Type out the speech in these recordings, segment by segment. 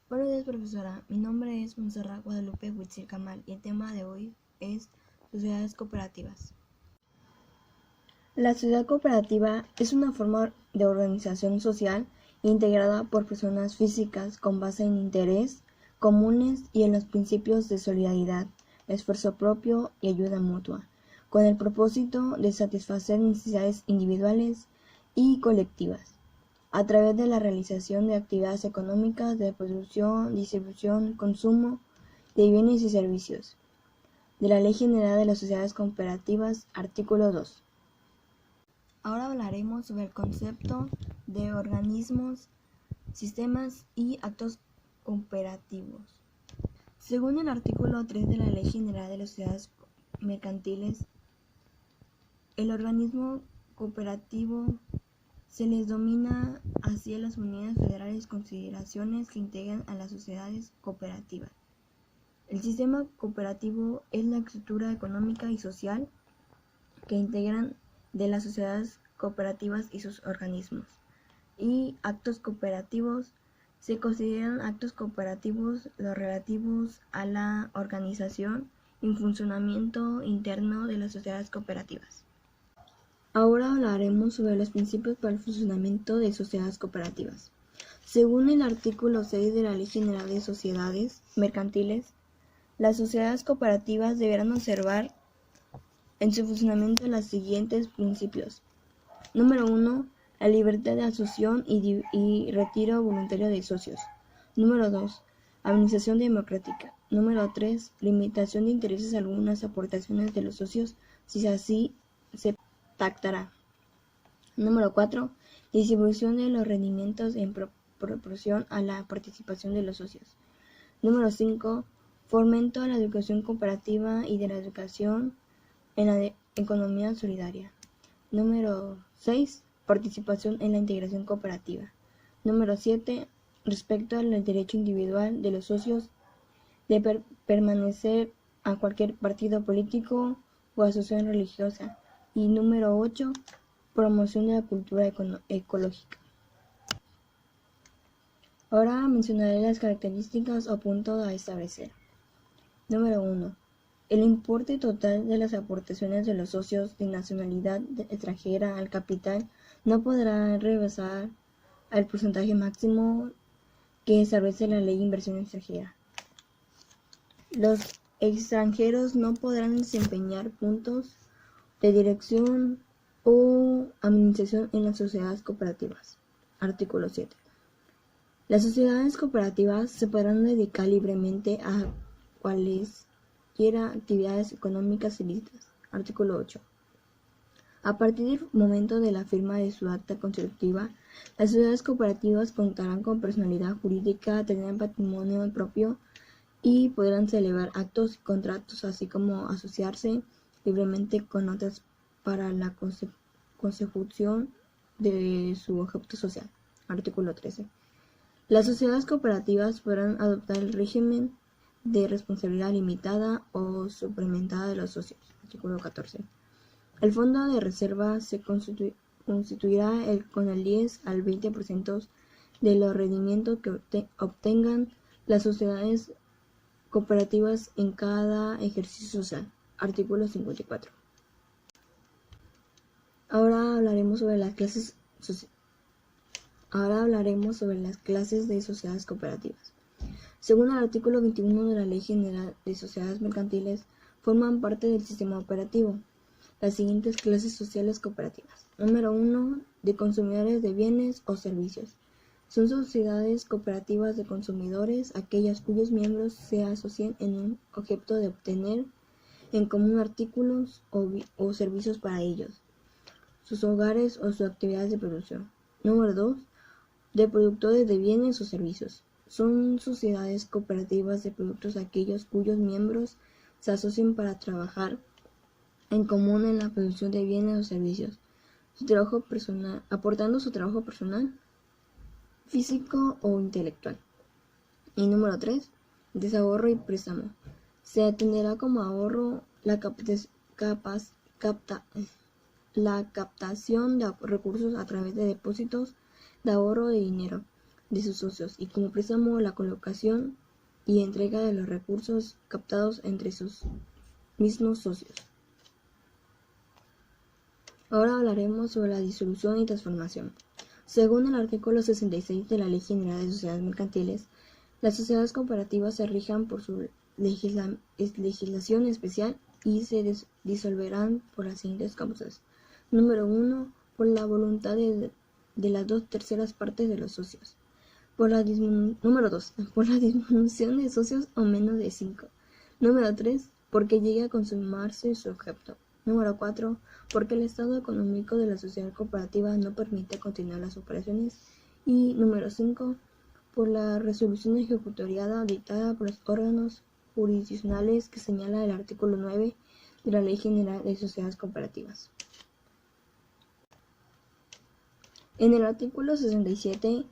Buenos días, profesora. Mi nombre es Montserrat Guadalupe Huitzil Camal y el tema de hoy es sociedades cooperativas. La sociedad cooperativa es una forma de organización social integrada por personas físicas con base en interés comunes y en los principios de solidaridad, esfuerzo propio y ayuda mutua, con el propósito de satisfacer necesidades individuales y colectivas, a través de la realización de actividades económicas de producción, distribución, consumo de bienes y servicios. De la Ley General de las Sociedades Cooperativas, artículo 2. Ahora hablaremos sobre el concepto de organismos, sistemas y actos cooperativos. Según el artículo 3 de la Ley General de las Sociedades Mercantiles, el organismo cooperativo se les denomina así a las unidades federales consideraciones que integran a las sociedades cooperativas. El sistema cooperativo es la estructura económica y social que integran de las sociedades cooperativas y sus organismos. Y actos cooperativos se consideran actos cooperativos los relativos a la organización y funcionamiento interno de las sociedades cooperativas. Ahora hablaremos sobre los principios para el funcionamiento de sociedades cooperativas. Según el artículo 6 de la Ley General de Sociedades Mercantiles, las sociedades cooperativas deberán observar en su funcionamiento los siguientes principios. Número 1. La libertad de asociación y retiro voluntario de socios. Número 2. Administración democrática. Número 3. Limitación de intereses a algunas aportaciones de los socios si así se pactará. Número 4. Distribución de los rendimientos en proporción a la participación de los socios. Número 5. Fomento a la educación cooperativa y de la educación en la economía solidaria. Número 6. Participación en la integración cooperativa. Número 7. Respeto al derecho individual de los socios de permanecer a cualquier partido político o asociación religiosa. Y número 8. Promoción de la cultura ecológica. Ahora mencionaré las características o puntos a establecer. Número 1. El importe total de las aportaciones de los socios de nacionalidad extranjera al capital no podrá rebasar el porcentaje máximo que establece la Ley de Inversión Extranjera. Los extranjeros no podrán desempeñar puntos de dirección o administración en las sociedades cooperativas. Artículo 7. Las sociedades cooperativas se podrán dedicar libremente a cualesquiera actividades económicas ilícitas. Artículo 8. A partir del momento de la firma de su acta constitutiva, las sociedades cooperativas contarán con personalidad jurídica, tendrán patrimonio propio y podrán celebrar actos y contratos, así como asociarse libremente con otras para la consecución de su objeto social. Artículo 13. Las sociedades cooperativas podrán adoptar el régimen de responsabilidad limitada o suplementada de los socios. Artículo 14. El fondo de reserva se constituirá con el 10 al 20% de los rendimientos que obtengan las sociedades cooperativas en cada ejercicio social. Artículo 54. Ahora hablaremos sobre las clases de sociedades cooperativas. Según el artículo 21 de la Ley General de Sociedades Mercantiles, forman parte del sistema operativo las siguientes clases sociales cooperativas. Número 1. De consumidores de bienes o servicios. Son sociedades cooperativas de consumidores aquellas cuyos miembros se asocian en un objeto de obtener en común artículos o servicios para ellos, sus hogares o sus actividades de producción. Número 2. De productores de bienes o servicios. Son sociedades cooperativas de productos aquellos cuyos miembros se asocian para trabajar en común en la producción de bienes o servicios, aportando su trabajo personal, físico o intelectual. Y número 3. Desahorro y préstamo. Se atenderá como ahorro la captación de recursos a través de depósitos de ahorro de dinero, de sus socios y como préstamo la colocación y entrega de los recursos captados entre sus mismos socios. Ahora hablaremos sobre la disolución y transformación. Según el artículo 66 de la Ley General de Sociedades Mercantiles, las sociedades cooperativas se rijan por su legislación especial y se disolverán por las siguientes causas. Número 1. Por la voluntad de las 2/3 partes de los socios. Número 2. Por la disminución de socios o menos de 5. Número 3. Porque llegue a consumarse su objeto. Número 4. Porque el estado económico de la sociedad cooperativa no permite continuar las operaciones. Y número 5. Por la resolución ejecutoriada dictada por los órganos jurisdiccionales que señala el artículo 9 de la Ley General de Sociedades Cooperativas. En el artículo 67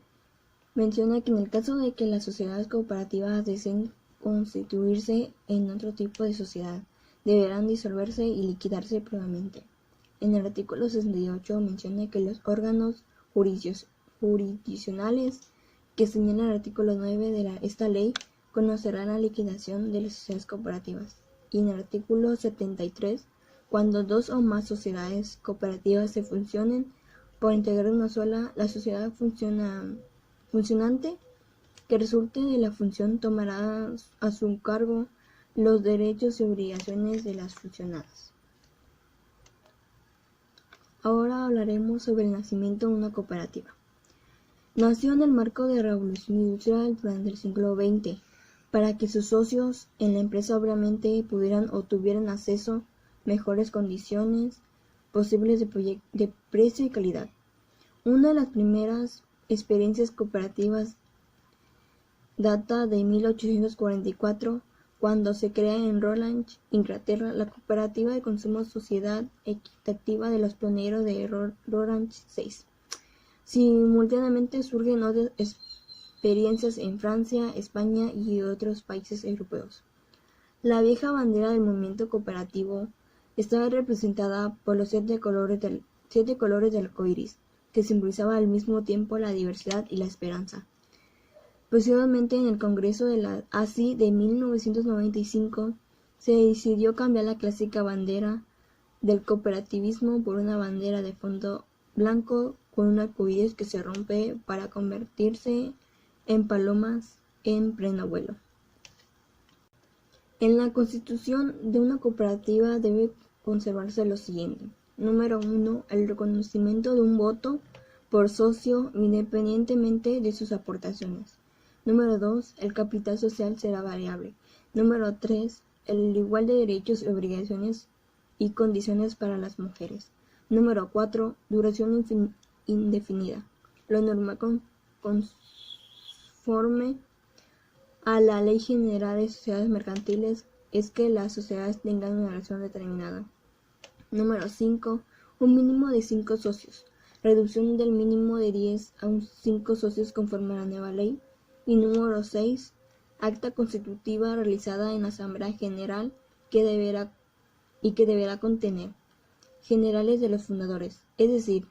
menciona que en el caso de que las sociedades cooperativas deseen constituirse en otro tipo de sociedad, deberán disolverse y liquidarse previamente. En el artículo 68 menciona que los órganos jurisdiccionales que señala el artículo 9 de esta ley conocerán la liquidación de las sociedades cooperativas. Y en el artículo 73, cuando dos o más sociedades cooperativas se fusionen por integrar una sola, la sociedad funcionante que resulte de la función tomará a su cargo los derechos y obligaciones de las fusionadas. Ahora hablaremos sobre el nacimiento de una cooperativa. Nació en el marco de la Revolución Industrial durante el siglo XX, para que sus socios en la empresa obviamente pudieran o tuvieran acceso a mejores condiciones posibles de precio y calidad. Una de las primeras experiencias cooperativas data de 1844, cuando se crea en Rutland, Inglaterra, la cooperativa de consumo Sociedad Equitativa de los Pioneros de Rutland 6. Simultáneamente surgen otras experiencias en Francia, España y otros países europeos. La vieja bandera del movimiento cooperativo estaba representada por los 7 colores del arco iris, que simbolizaba al mismo tiempo la diversidad y la esperanza. Posteriormente, en el Congreso de la ASI de 1995, se decidió cambiar la clásica bandera del cooperativismo por una bandera de fondo blanco con un arco iris que se rompe para convertirse en palomas en pleno vuelo. En la constitución de una cooperativa debe conservarse lo siguiente. Número 1. El reconocimiento de un voto por socio independientemente de sus aportaciones. Número 2. El capital social será variable. Número 3. El igual de derechos y obligaciones y condiciones para las mujeres. Número 4. Duración indefinida. Lo normal conforme a la Ley General de Sociedades Mercantiles es que las sociedades tengan una duración determinada. Número 5. Un mínimo de 5 socios. Reducción del mínimo de 10 a 5 socios conforme a la nueva ley. Y número 6. Acta constitutiva realizada en la Asamblea General que deberá contener generales de los fundadores, es decir,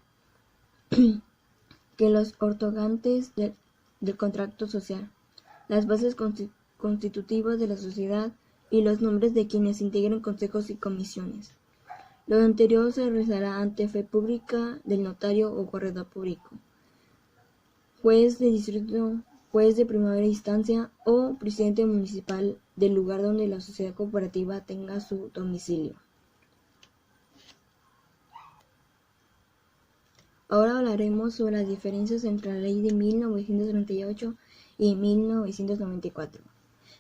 que los otorgantes del contrato social, las bases constitutivas de la sociedad y los nombres de quienes integren consejos y comisiones. Lo anterior se realizará ante fe pública del notario o corredor público, juez de distrito, juez de primera instancia o presidente municipal del lugar donde la sociedad cooperativa tenga su domicilio. Ahora hablaremos sobre las diferencias entre la ley de 1938 y 1994.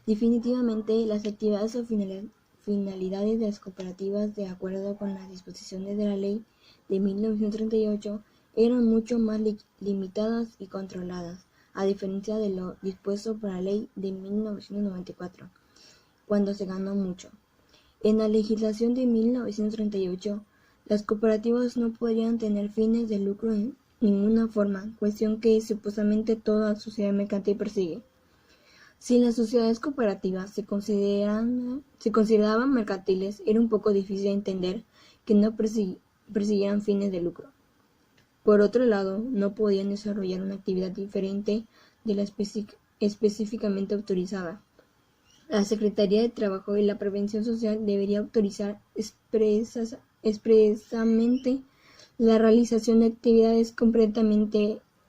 Definitivamente, las actividades o finalidades de las cooperativas, de acuerdo con las disposiciones de la ley de 1938, eran mucho más limitadas y controladas, a diferencia de lo dispuesto por la ley de 1994, cuando se ganó mucho. En la legislación de 1938, las cooperativas no podrían tener fines de lucro en ninguna forma, cuestión que supuestamente toda sociedad mercantil persigue. Si las sociedades cooperativas se consideraban mercantiles, era un poco difícil entender que no persiguieran fines de lucro. Por otro lado, no podían desarrollar una actividad diferente de la específicamente autorizada. La Secretaría de Trabajo y la Previsión Social debería autorizar expresamente la realización de actividades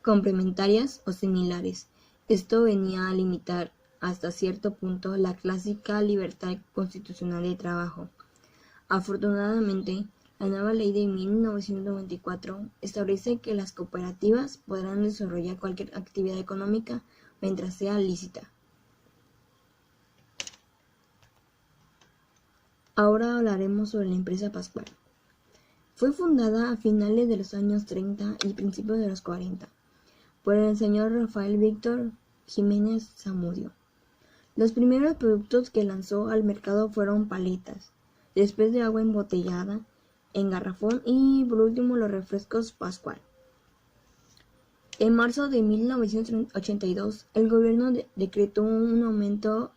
complementarias o similares. Esto venía a limitar hasta cierto punto la clásica libertad constitucional de trabajo. Afortunadamente, la nueva ley de 1994 establece que las cooperativas podrán desarrollar cualquier actividad económica mientras sea lícita. Ahora hablaremos sobre la empresa Pascual. Fue fundada a finales de los años 30 y principios de los 40 por el señor Rafael Víctor Jiménez Zamudio. Los primeros productos que lanzó al mercado fueron paletas, después de agua embotellada en garrafón y por último los refrescos Pascual. En marzo de 1982, el gobierno decretó un aumento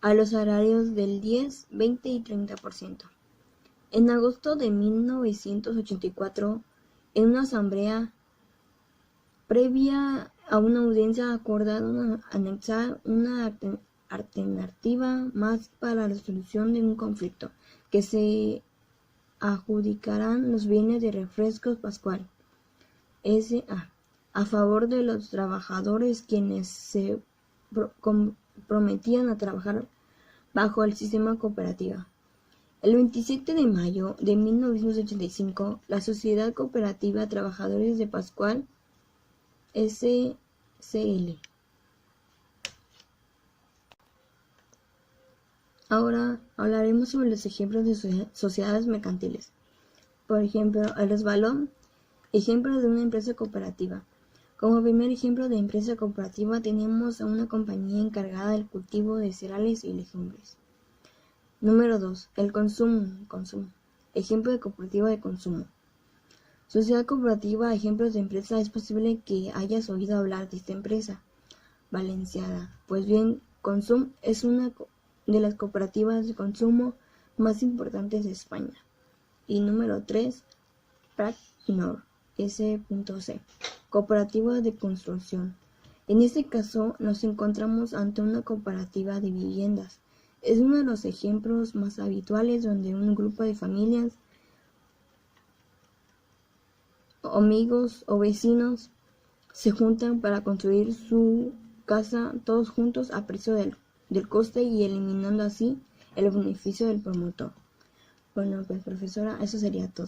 a los salarios del 10, 20 y 30%. En agosto de 1984, en una asamblea previa a una audiencia acordaron anexar una alternativa más para la solución de un conflicto, que se adjudicarán los bienes de refrescos Pascual S.A. a favor de los trabajadores quienes se comprometían a trabajar bajo el sistema cooperativa. El 27 de mayo de 1985, la Sociedad Cooperativa Trabajadores de Pascual S.C.L. Ahora hablaremos sobre los ejemplos de sociedades mercantiles. Por ejemplo, el resbalón, ejemplo de una empresa cooperativa. Como primer ejemplo de empresa cooperativa tenemos a una compañía encargada del cultivo de cereales y legumbres. Número 2. El consumo. Ejemplo de cooperativa de consumo. Sociedad cooperativa. Ejemplos de empresa. Es posible que hayas oído hablar de esta empresa valenciana. Pues bien, Consum es una de las cooperativas de consumo más importantes de España. Y número 3. Pracnor S.C. Cooperativa de construcción. En este caso nos encontramos ante una cooperativa de viviendas. Es uno de los ejemplos más habituales donde un grupo de familias, amigos o vecinos se juntan para construir su casa todos juntos a precio del coste y eliminando así el beneficio del promotor. Bueno, pues profesora, eso sería todo.